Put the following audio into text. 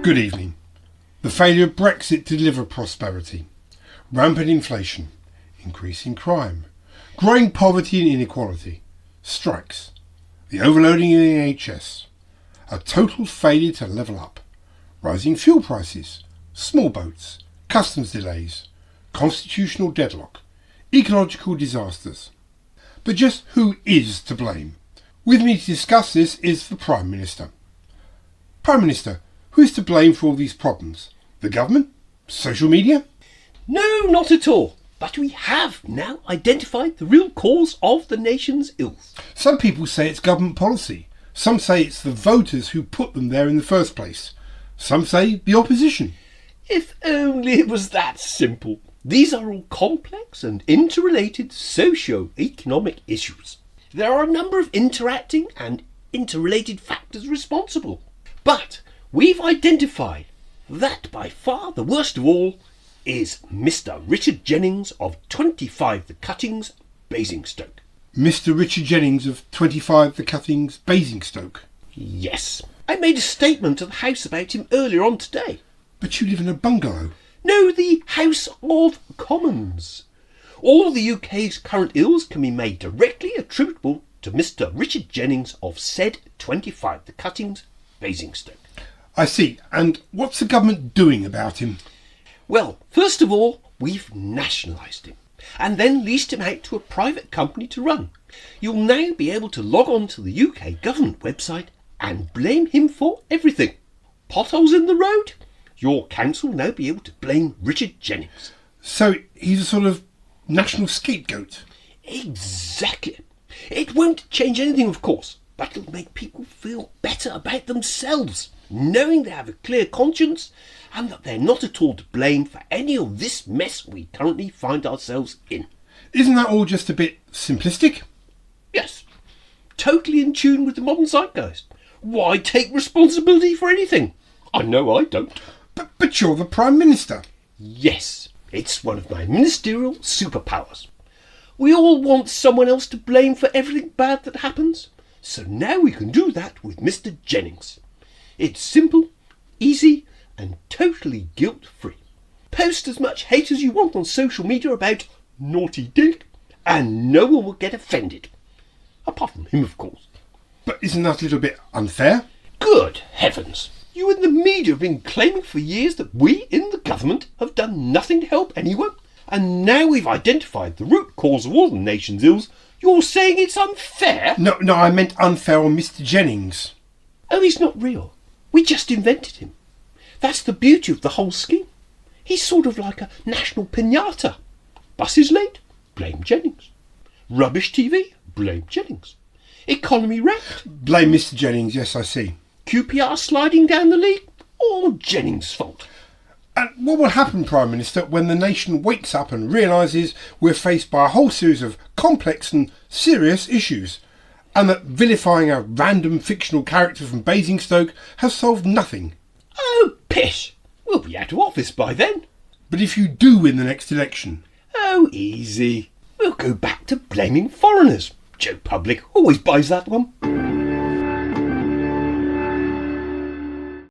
Good evening. The failure of Brexit to deliver prosperity, rampant inflation, increasing crime, growing poverty and inequality, strikes, the overloading of the NHS, a total failure to level up, rising fuel prices, small boats, customs delays, constitutional deadlock, ecological disasters. But just who is to blame? With me to discuss this is the Prime Minister. Prime Minister, who is to blame for all these problems? The government? Social media? No, not at all. But we have now identified the real cause of the nation's ills. Some people say it's government policy. Some say it's the voters who put them there in the first place. Some say the opposition. If only it was that simple. These are all complex and interrelated socio-economic issues. There are a number of interacting and interrelated factors responsible. But we've identified that by far the worst of all is Mr. Richard Jennings of 25 The Cuttings, Basingstoke. Mr. Richard Jennings of 25 The Cuttings, Basingstoke? Yes. I made a statement to the House about him earlier on today. But you live in a bungalow. No, the House of Commons. All the UK's current ills can be made directly attributable to Mr. Richard Jennings of said 25 The Cuttings, Basingstoke. I see. And what's the government doing about him? Well, first of all, we've nationalised him and then leased him out to a private company to run. You'll now be able to log on to the UK government website and blame him for everything. Potholes in the road? Your council will now be able to blame Richard Jennings. So he's a sort of national scapegoat? Exactly. It won't change anything, of course, but it'll make people feel better about themselves, knowing they have a clear conscience and that they're not at all to blame for any of this mess we currently find ourselves in. Isn't that all just a bit simplistic? Yes, totally in tune with the modern zeitgeist. Why take responsibility for anything? I know I don't. But you're the Prime Minister. Yes, it's one of my ministerial superpowers. We all want someone else to blame for everything bad that happens, so now we can do that with Mr. Jennings. It's simple, easy and totally guilt-free. Post as much hate as you want on social media about Naughty Dick and no one will get offended. Apart from him, of course. But isn't that a little bit unfair? Good heavens! You in the media have been claiming for years that we in the government have done nothing to help anyone, and now we've identified the root cause of all the nation's ills. You're saying it's unfair? No, I meant unfair on Mr. Jennings. Oh, he's not real. We just invented him. That's the beauty of the whole scheme. He's sort of like a national piñata. Buses late? Blame Jennings. Rubbish TV? Blame Jennings. Economy wrecked? Blame Mr. Jennings, yes, I see. QPR sliding down the league? All Jennings' fault. And what will happen, Prime Minister, when the nation wakes up and realises we're faced by a whole series of complex and serious issues, and that vilifying a random fictional character from Basingstoke has solved nothing? Oh, pish! We'll be out of office by then. But if you do win the next election? Oh, easy. We'll go back to blaming foreigners. Joe Public always buys that one.